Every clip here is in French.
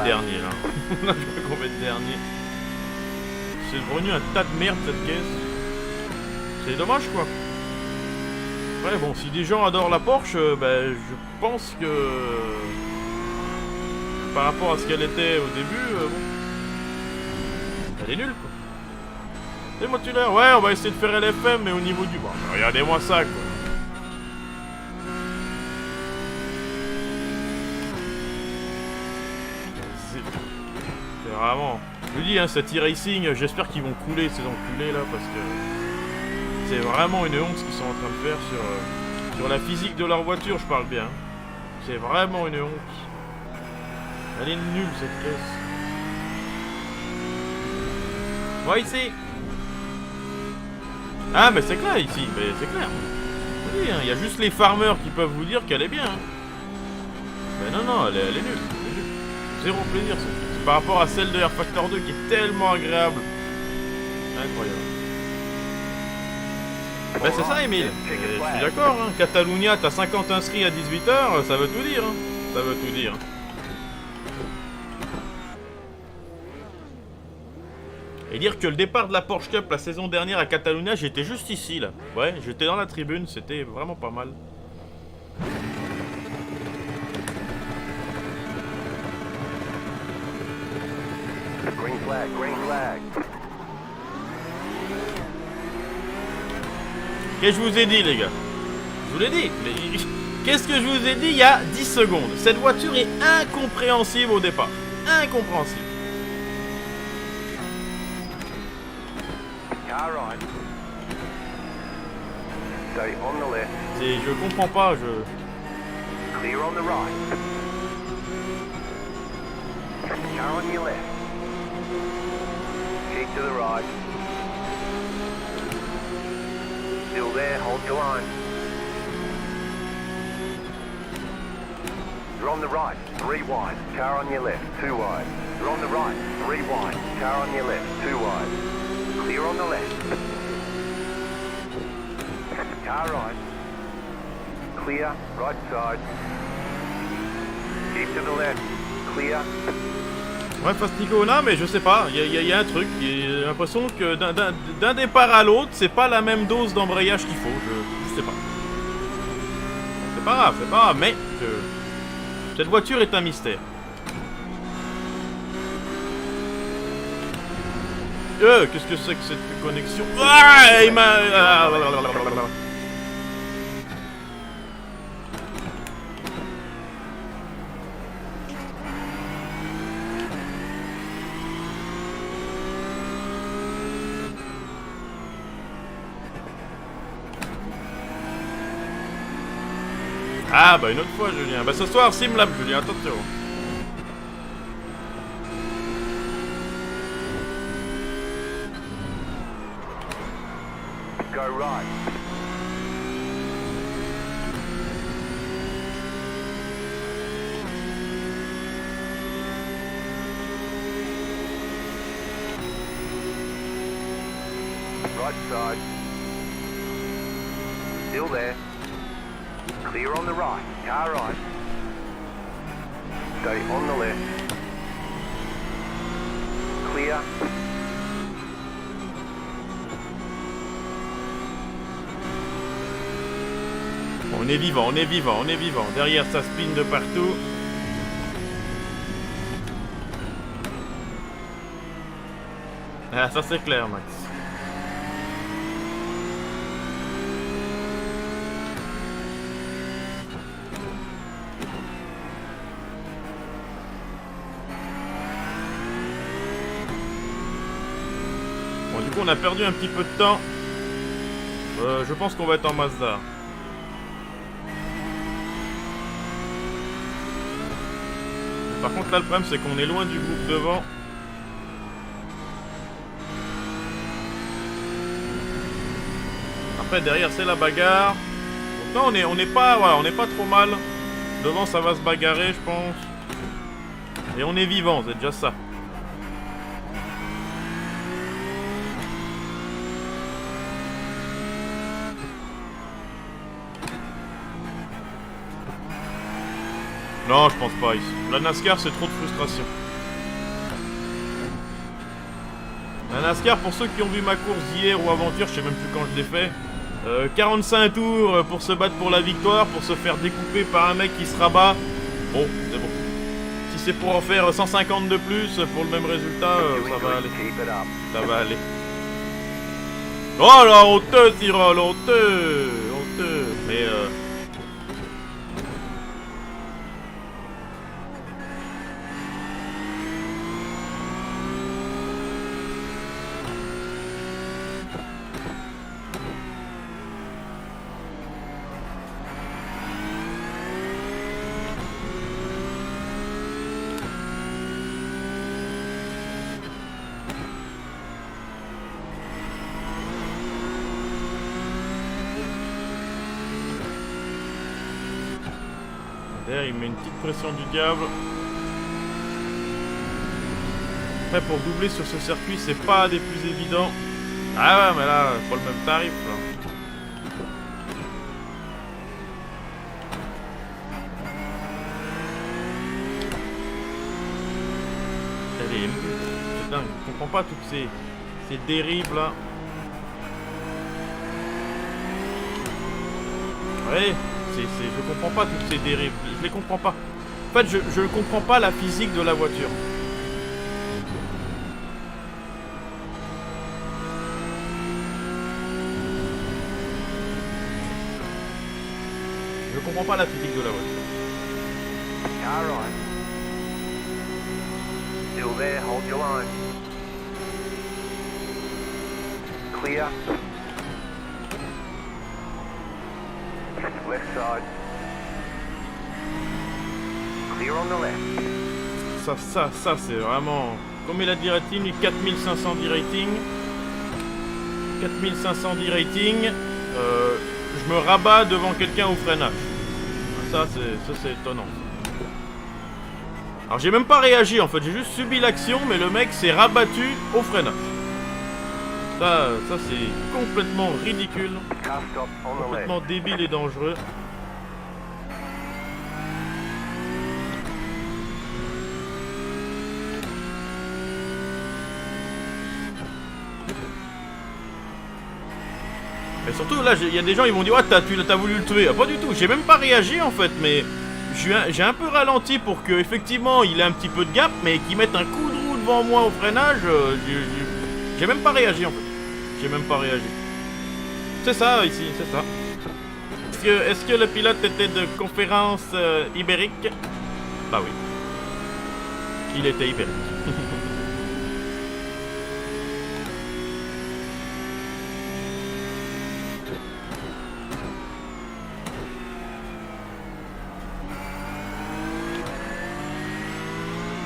être dernier là. Je crois qu'on va être dernier. C'est devenu un tas de merde cette caisse. C'est dommage quoi. Ouais bon, si des gens adorent la Porsche, ben je pense que par rapport à ce qu'elle était au début, bon, elle est nulle quoi. Les modulaires, ouais, on va essayer de faire LFM, mais au niveau du... Bon, regardez-moi ça quoi. C'est vraiment... Je vous dis, hein, cet e-racing, j'espère qu'ils vont couler ces enculés là, parce que c'est vraiment une honte ce qu'ils sont en train de faire sur la physique de leur voiture, je parle bien. C'est vraiment une honte. Elle est nulle cette caisse. Moi ici. Ah mais c'est clair ici, mais c'est clair. Oui, hein, il y a juste les farmers qui peuvent vous dire qu'elle est bien. Hein. Mais non, elle est nulle. Elle est nulle. Zéro plaisir cette caisse. Par rapport à celle de Air Factor 2 qui est tellement agréable. Incroyable. Ben c'est ça Emile, je suis d'accord, hein. Catalunya, t'as 50 inscrits à 18h, ça veut tout dire, hein. Ça veut tout dire. Et dire que le départ de la Porsche Cup la saison dernière à Catalunya, j'étais juste ici là. Ouais, j'étais dans la tribune, c'était vraiment pas mal. Green flag, green flag. Qu'est-ce que je vous ai dit les gars? Je vous l'ai dit, mais qu'est-ce que je vous ai dit il y a 10 secondes? Cette voiture est incompréhensible au départ. Incompréhensible. Car right. Stay on the left. Je comprends pas, Clear on the right. Car on your left. Keep to the right. Still there, hold your line. You're on the right, 3 wide. Car on your left, 2 wide. You're on the right, 3 wide. Car on your left, 2 wide. Clear on the left. Car right. Clear, right side. Keep to the left. Clear. Ouais, face Nicolas, mais je sais pas, il y a un truc, j'ai l'impression que d'un départ à l'autre, c'est pas la même dose d'embrayage qu'il faut, je sais pas. C'est pas grave, mais cette voiture est un mystère. Qu'est-ce que c'est que cette connexion? Ah, il m'a... Ah bah une autre fois Julien. Bah ce soir Simlab Julien, attention. Go right. Right side. Still there. Clear on the right. Car right. Stay on the left. Clear. On est vivant, on est vivant, on est vivant. Derrière ça spin de partout. Ah ça c'est clair Max. Bon du coup on a perdu un petit peu de temps. Je pense qu'on va être en Mazda. Par contre là le problème c'est qu'on est loin du groupe devant. Après derrière c'est la bagarre. Donc non on n'est pas voilà, on n'est pas trop mal. Devant ça va se bagarrer je pense. Et on est vivant, c'est déjà ça. Non, je pense pas ici. La NASCAR, c'est trop de frustration. La NASCAR, pour ceux qui ont vu ma course d'hier ou avant-hier, je sais même plus quand je l'ai fait. 45 tours pour se battre pour la victoire, pour se faire découper par un mec qui se rabat. Bon, c'est bon. Si c'est pour en faire 150 de plus pour le même résultat, ça va aller. Ça va aller. Oh la honteux, Tyrol, honteux, honteux. Mais derrière, il met une petite pression du diable. Après, pour doubler sur ce circuit, c'est pas des plus évidents. Ah ouais, mais là, pas le même tarif, là. Allez, c'est dingue, je comprends pas toutes ces dérives, là. Ouais. Je comprends pas toutes ces dérives, je les comprends pas. En fait, je ne comprends pas la physique de la voiture. Je comprends pas la physique de la voiture. Car right. Still there, hold your line. Clear. Left side. Clear on the left. Ça c'est vraiment... Comme il a dit rating, 4510 rating. 4510 rating. Je me rabats devant quelqu'un au freinage. Ça c'est étonnant. Alors j'ai même pas réagi en fait, j'ai juste subi l'action, mais le mec s'est rabattu au freinage. Ça c'est complètement ridicule. Complètement débile et dangereux. Et surtout là, il y a des gens ils m'ont dit ouais t'as voulu le tuer. Ah, pas du tout, j'ai même pas réagi en fait, mais j'ai un peu ralenti pour que effectivement il ait un petit peu de gap, mais qu'il mette un coup de roue devant moi au freinage. J'ai même pas réagi en fait. J'ai même pas réagi. C'est ça ici, c'est ça. Est-ce que le pilote était de conférence ibérique? Bah oui. Il était ibérique.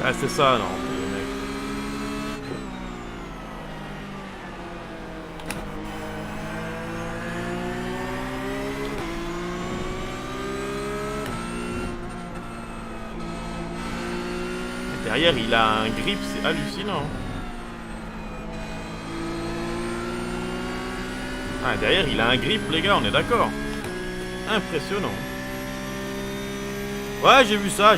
Ah c'est ça, non. Derrière, il a un grip, c'est hallucinant. Ah, derrière, il a un grip, les gars, on est d'accord. Impressionnant. Ouais, j'ai vu ça.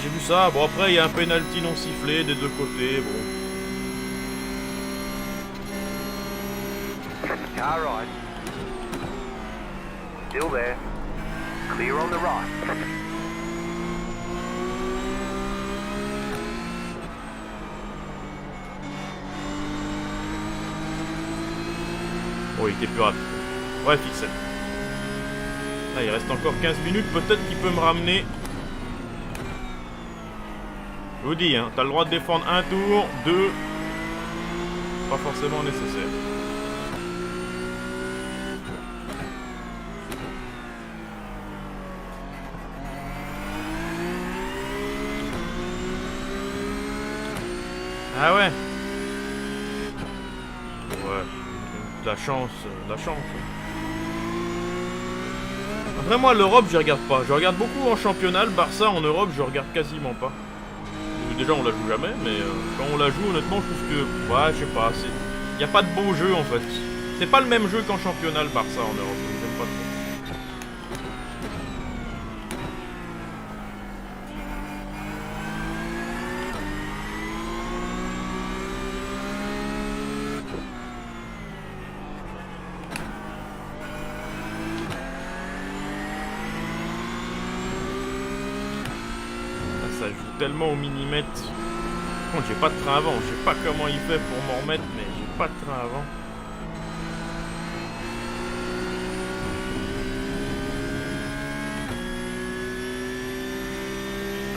Bon, après, il y a un penalty non sifflé des deux côtés, bon. Car right. Still there. Clear on the right. Oh, il était plus rapide. Ouais, Fixel. Là, il reste encore 15 minutes. Peut-être qu'il peut me ramener. Je vous dis, hein, t'as le droit de défendre un tour, deux. Pas forcément nécessaire. Ah ouais. Ouais. La chance. Après moi l'Europe je regarde pas. Je regarde beaucoup en championnat, le Barça en Europe je regarde quasiment pas. Déjà on la joue jamais, mais quand on la joue honnêtement je trouve que... Ouais je sais pas, y a pas de beau jeu en fait. C'est pas le même jeu qu'en championnat le Barça en Europe, j'aime pas trop. tellement au millimètre. Bon, j'ai pas de train avant, je sais pas comment il fait pour m'en remettre, mais j'ai pas de train avant.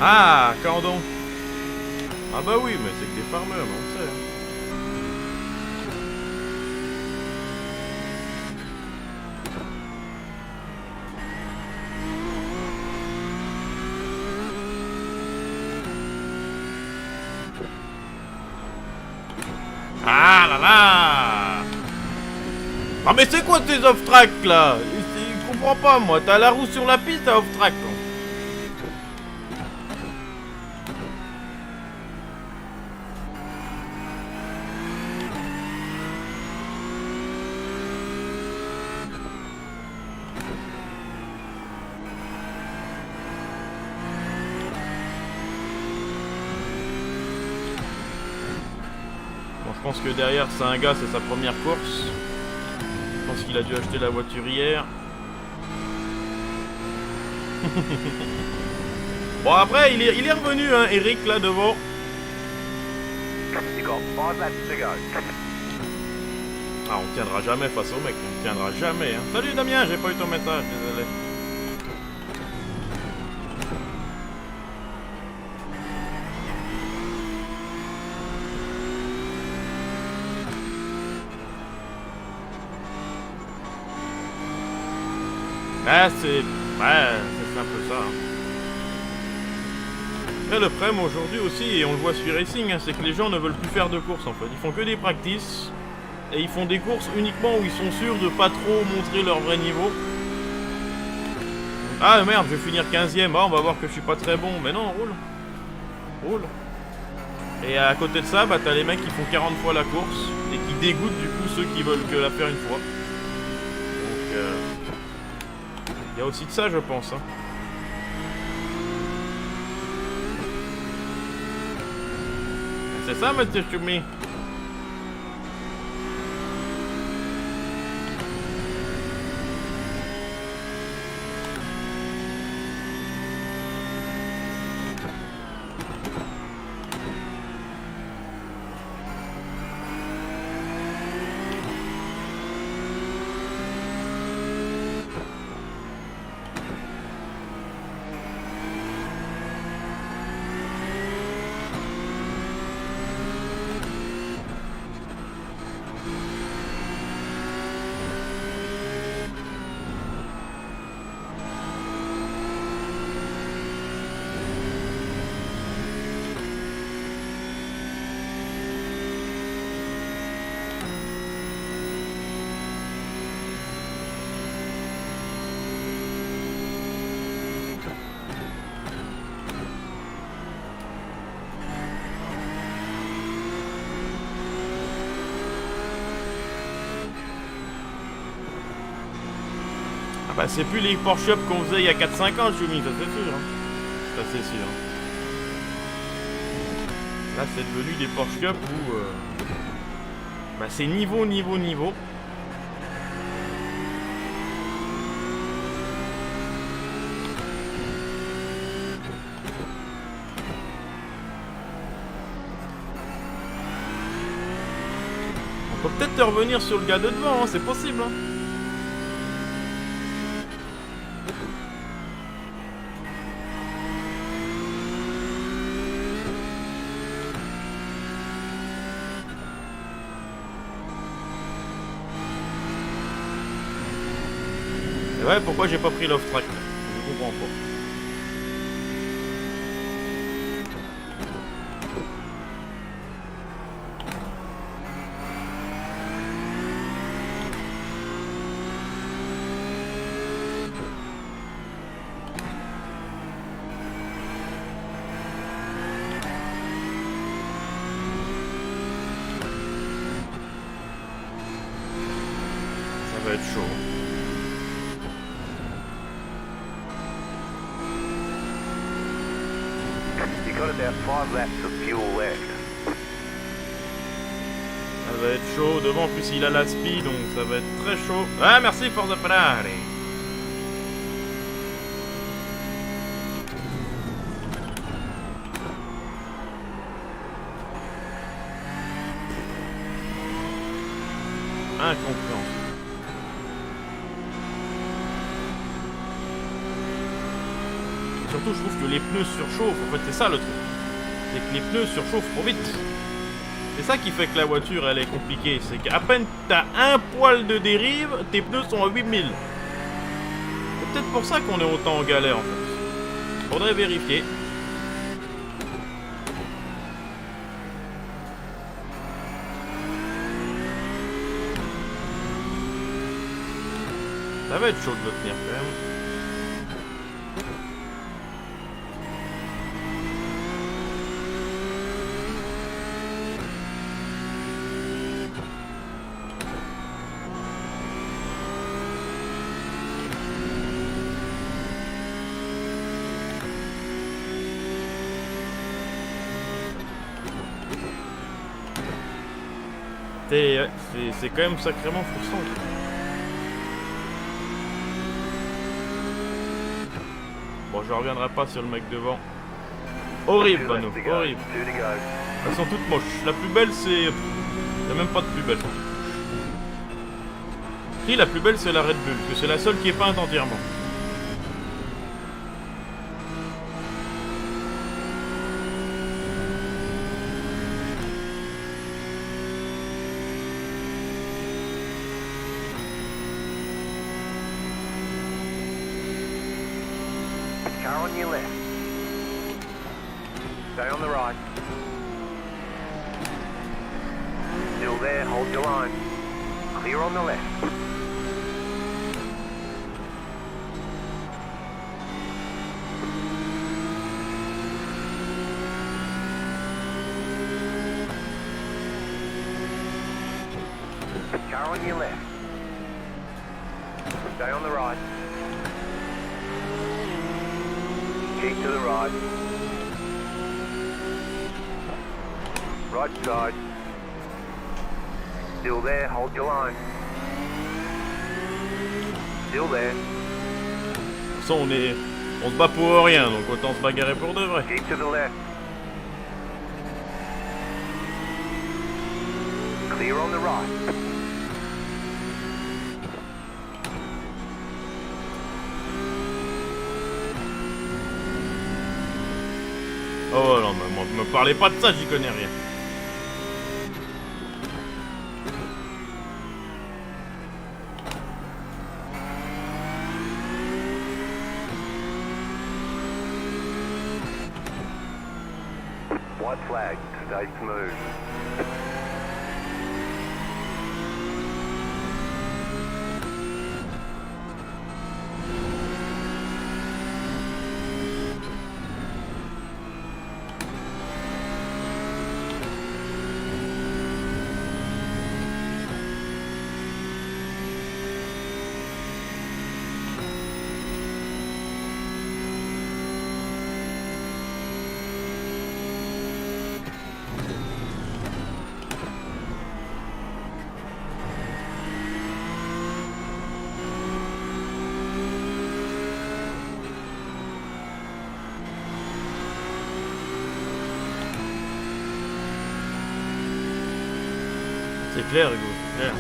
Ah, quand donc? Ah bah oui, mais c'est que des farmers, on le sait. Ah là là! Ah mais c'est quoi tes off-track là? Je comprends pas moi, t'as la roue sur la piste, t'as off-track. Je pense que derrière c'est un gars, c'est sa première course. Je pense qu'il a dû acheter la voiture hier. Bon après il est revenu hein, Eric là devant. Ah on tiendra jamais face au mec, on tiendra jamais hein. Salut Damien, j'ai pas eu ton message, désolé. Ah, c'est un peu ça. Hein. Et le problème aujourd'hui aussi, et on le voit sur Racing, hein, c'est que les gens ne veulent plus faire de courses en fait. Ils font que des practices, et ils font des courses uniquement où ils sont sûrs de pas trop montrer leur vrai niveau. Ah merde, je vais finir 15ème, ah, on va voir que je suis pas très bon. Mais non, roule. Roule. Et à côté de ça, bah t'as les mecs qui font 40 fois la course, et qui dégoûtent du coup ceux qui veulent que la faire une fois. Donc... il y a aussi de ça, je pense. Hein. C'est ça, Monsieur Chumi. Ah bah c'est plus les Porsche qu'on faisait il y a 4-5 ans, Chumi, ça c'est sûr. Hein. Ça c'est sûr. Là c'est devenu des Porsche Cup où bah, c'est niveau. On peut peut-être revenir sur le gars de devant, hein, c'est possible. Hein. Et ouais, pourquoi j'ai pas pris l'off-track? Je comprends pas. Ça va être chaud. You got about 5 laps of fuel left. Ça va être chaud. Devant, en plus, il a la speed, donc ça va être très chaud. Ah, merci, Forza Ferrari. Incompréhensible. Surtout, je trouve que les pneus surchauffent. En fait, c'est ça le truc. C'est que les pneus surchauffent trop vite. C'est ça qui fait que la voiture, elle est compliquée. C'est qu'à peine t'as un poil de dérive, tes pneus sont à 8000. C'est peut-être pour ça qu'on est autant en galère, en fait. Faudrait vérifier. Ça va être chaud de le tenir, quand même. C'est quand même sacrément frustrant. Bon, je reviendrai pas sur le mec devant. Horrible, Pano, horrible. Elles sont toutes moches. La plus belle, c'est... Il n'y a même pas de plus belle. Si, la plus belle, c'est la Red Bull, que c'est la seule qui est peinte entièrement. Car on your left. Stay on the right. Still there, hold your line. Clear on the left. Car on your left. Stay on the right. Keep to the right. Right side. Still there, hold your line. Still there. De toute façon, on se bat pour rien, donc autant se bagarrer pour de vrai. Keep to the left. Clear on the right. Oh non, mais moi, me parlez pas de ça, j'y connais rien. White flag, stay smooth. C'est clair, Hugo, c'est clair.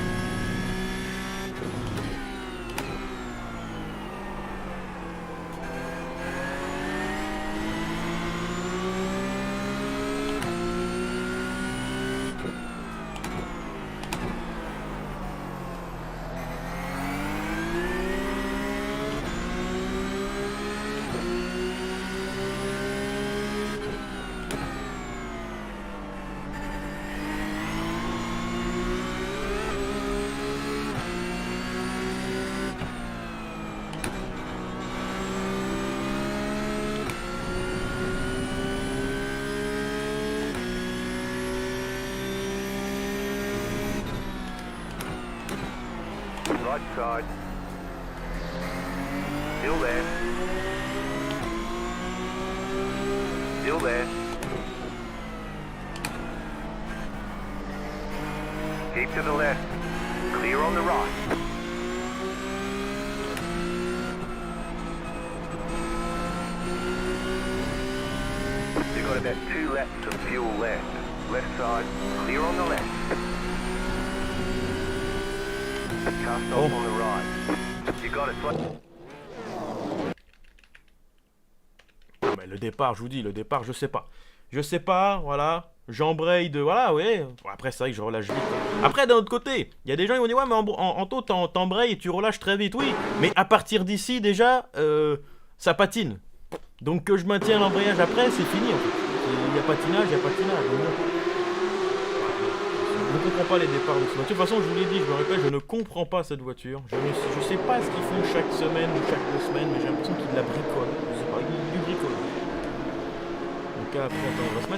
Right side. Still there. Still there. Keep to the left. Clear on the right. You've got about 2 laps of fuel left. Left side. Clear on the left. Car stop Oh. on the right. You got it. Mais le départ, je vous dis, le départ, je sais pas. Je sais pas, voilà. J'embraye de... Voilà, ouais. Bon, après, c'est vrai que je relâche vite. Après, d'un autre côté, il y a des gens qui vont dire, ouais, mais en taux, t'embrayes et tu relâches très vite. Oui, mais à partir d'ici, déjà, ça patine. Donc que je maintiens l'embrayage après, c'est fini, en fait. Il y a patinage, il y a patinage. Je ne comprends pas les départs de cette voiture. De toute façon, je vous l'ai dit, je me répète, je ne comprends pas cette voiture. Je sais pas ce qu'ils font chaque semaine ou chaque 2 semaines, mais j'ai l'impression qu'ils la bricolent. Je sais pas, du bricolage. Donc là, après, attends, on va se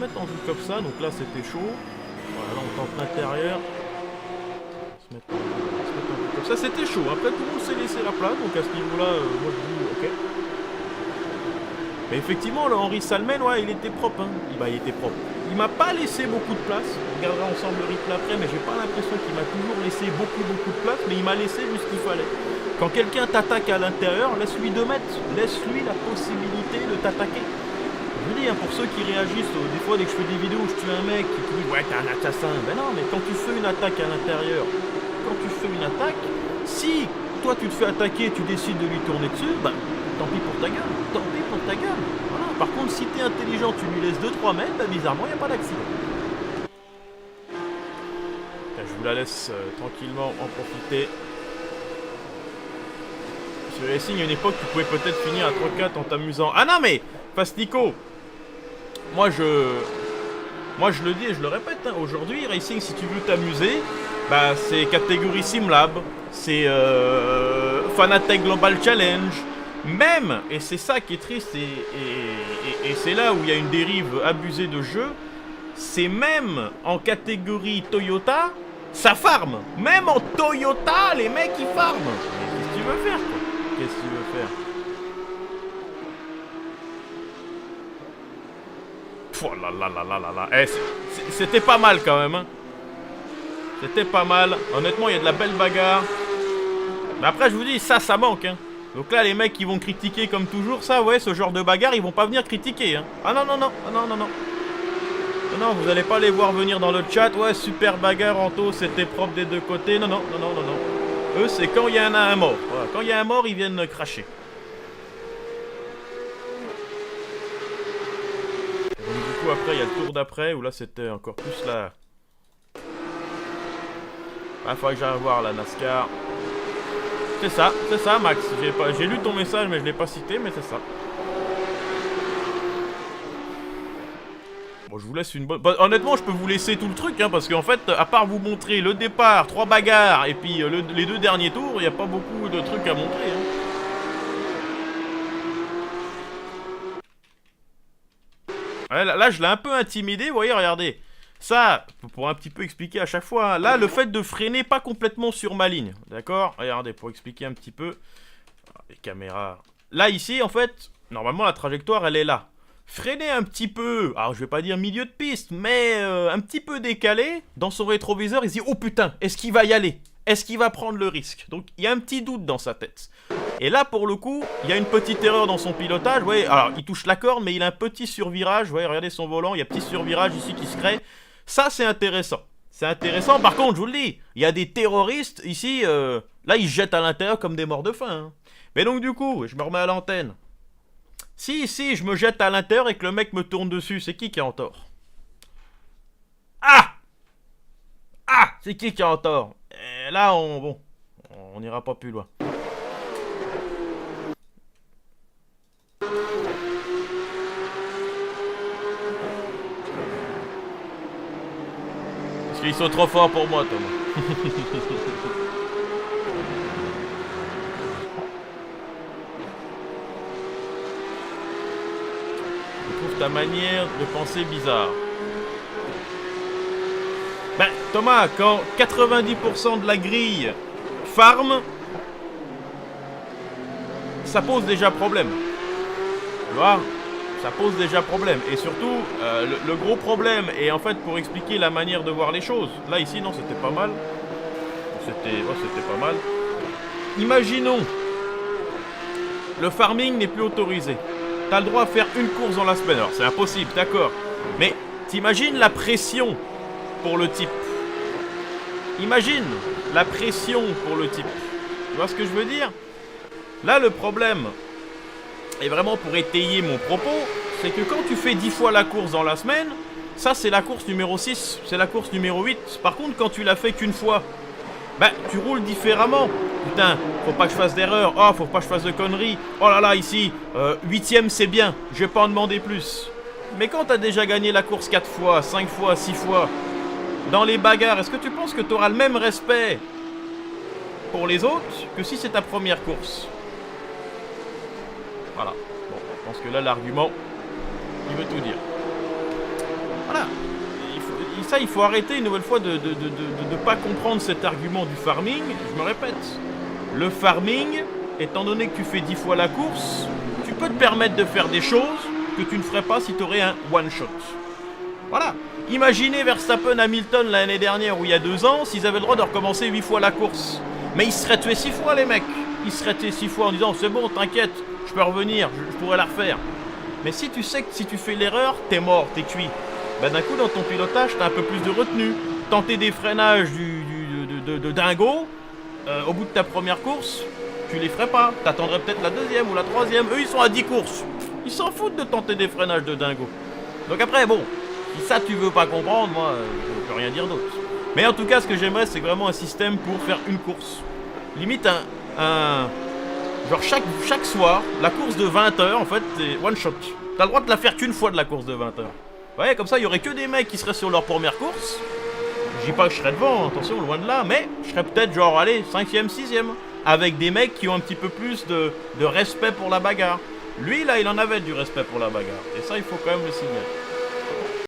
mettre en vue comme ça. Donc là, c'était chaud. Voilà, là, on tente l'intérieur. On va se mettre en vue comme ça. C'était chaud. Après, tout le monde s'est laissé la place. Donc à ce niveau-là, moi, je dis, ok. Mais effectivement, le Henri Salmen, ouais, il était propre. Hein. Il était propre. Il m'a pas laissé beaucoup de place. On regardera ensemble le replay après, mais j'ai pas l'impression qu'il m'a toujours laissé beaucoup de place, mais il m'a laissé juste ce qu'il fallait. Quand quelqu'un t'attaque à l'intérieur, laisse-lui 2 mètres. Laisse-lui la possibilité de t'attaquer. Je vous dis, hein, pour ceux qui réagissent, des fois, dès que je fais des vidéos où je tue un mec qui dit ouais, t'es un assassin. Ben non, mais quand tu fais une attaque à l'intérieur, si toi tu te fais attaquer et tu décides de lui tourner dessus, ben tant pis pour ta gueule. Tant pis pour ta gueule. Voilà. Par contre, si t'es intelligent, tu lui laisses 2-3 mètres, ben bizarrement, il n'y a pas d'accident. Je vous la laisse tranquillement en profiter. Sur Racing, à une époque, tu pouvais peut-être finir à 3-4 en t'amusant. Ah non, mais Fastico, moi je le dis et je le répète, hein, aujourd'hui, Racing, si tu veux t'amuser, bah, c'est catégorie Simlab, c'est Fanatec Global Challenge, même, et c'est ça qui est triste, et c'est là où il y a une dérive abusée de jeu, c'est même en catégorie Toyota, ça farme. Même en Toyota, les mecs ils farment. Mais qu'est-ce que tu veux faire, quoi? Qu'est-ce que tu veux faire? Oh là là là là là là. Eh, c'était pas mal quand même, hein. C'était pas mal. Honnêtement, il y a de la belle bagarre. Mais après, je vous dis, ça manque, hein. Donc là, les mecs qui vont critiquer comme toujours, ça, ouais, ce genre de bagarre, ils vont pas venir critiquer, hein. Ah non, non, non, ah non, non, non. Non, vous allez pas les voir venir dans le chat. Ouais, super bagarre, Anto, c'était propre des 2 côtés. Non, non, non, non, non, non. Eux, c'est quand il y en a un mort. Voilà, quand il y a un mort, ils viennent cracher. Et donc, du coup, après, il y a le tour d'après, où là, c'était encore plus la... Ah, faudrait que j'aille voir la NASCAR. C'est ça, Max. J'ai lu ton message, mais je l'ai pas cité, mais c'est ça. Bon, je vous laisse une bonne... Bah, honnêtement, je peux vous laisser tout le truc, hein, parce qu'en fait, à part vous montrer le départ, 3 bagarres, et puis les 2 derniers tours, il n'y a pas beaucoup de trucs à montrer, hein. Ouais, là, je l'ai un peu intimidé, vous voyez, regardez. Ça, pour un petit peu expliquer à chaque fois, hein, là, le fait de freiner pas complètement sur ma ligne, d'accord? Regardez, pour expliquer un petit peu... Les caméras... Là, ici, en fait, normalement, la trajectoire, elle est là. Freiner un petit peu, alors je vais pas dire milieu de piste, mais un petit peu décalé, dans son rétroviseur, il se dit « Oh putain, est-ce qu'il va y aller? Est-ce qu'il va prendre le risque ?» Donc il y a un petit doute dans sa tête. Et là, pour le coup, il y a une petite erreur dans son pilotage. Vous voyez, alors il touche la corde, mais il a un petit survirage. Vous voyez, regardez son volant, il y a un petit survirage ici qui se crée. Ça, c'est intéressant. C'est intéressant. Par contre, je vous le dis, il y a des terroristes ici, là, ils se jettent à l'intérieur comme des morts de faim, hein. Mais donc du coup, je me remets à l'antenne. Si je me jette à l'intérieur et que le mec me tourne dessus, c'est qui est en tort? Ah! C'est qui est en tort? Et là, on n'ira pas plus loin. Parce qu'ils sont trop forts pour moi, Thomas. Ta manière de penser bizarre. Ben, Thomas, quand 90% de la grille farm, ça pose déjà problème. Tu vois? Ça pose déjà problème. Et surtout, le gros problème, et en fait, pour expliquer la manière de voir les choses, là, ici, non, c'était pas mal. C'était pas mal. Imaginons, le farming n'est plus autorisé. T'as le droit à faire une course dans la semaine. Alors, c'est impossible, d'accord. Mais t'imagines la pression pour le type. Imagine la pression pour le type. Tu vois ce que je veux dire? Là, le problème, et vraiment pour étayer mon propos, c'est que quand tu fais 10 fois la course dans la semaine, ça c'est la course numéro 6, c'est la course numéro 8. Par contre, quand tu l'as fait qu'une fois, bah tu roules différemment. Putain, faut pas que je fasse d'erreur, oh faut pas que je fasse de conneries, oh là là ici, 8ème c'est bien, je vais pas en demander plus. Mais quand t'as déjà gagné la course 4 fois, 5 fois, 6 fois, dans les bagarres, est-ce que tu penses que tu auras le même respect pour les autres que si c'est ta première course? Voilà. Bon, je pense que là, l'argument, il veut tout dire. Voilà. Il faut arrêter une nouvelle fois de ne pas comprendre cet argument du farming. Je me répète. Le farming, étant donné que tu fais 10 fois la course, tu peux te permettre de faire des choses que tu ne ferais pas si tu aurais un one-shot. Voilà. Imaginez Verstappen, Hamilton l'année dernière ou il y a 2 ans, s'ils avaient le droit de recommencer 8 fois la course. Mais ils seraient tués 6 fois les mecs. Ils seraient tués 6 fois en disant c'est bon, t'inquiète, je peux revenir, je pourrais la refaire. Mais si tu sais que si tu fais l'erreur, t'es mort, t'es cuit. Ben d'un coup dans ton pilotage, t'as un peu plus de retenue. Tenter des freinages de dingo, au bout de ta première course, tu les ferais pas. T'attendrais peut-être la deuxième ou la troisième. Eux ils sont à 10 courses. Ils s'en foutent de tenter des freinages de dingo. Donc après bon, si ça tu veux pas comprendre, moi je peux rien dire d'autre. Mais en tout cas ce que j'aimerais c'est vraiment un système pour faire une course. Limite genre chaque soir, la course de 20 heures en fait c'est one shot. T'as le droit de la faire qu'une fois de la course de 20 heures. Ouais, comme ça il y aurait que des mecs qui seraient sur leur première course. Je dis pas que je serais devant, attention, loin de là, mais je serais peut-être genre, allez, 5ème, 6ème. Avec des mecs qui ont un petit peu plus de respect pour la bagarre. Lui là il en avait du respect pour la bagarre. Et ça il faut quand même le signaler.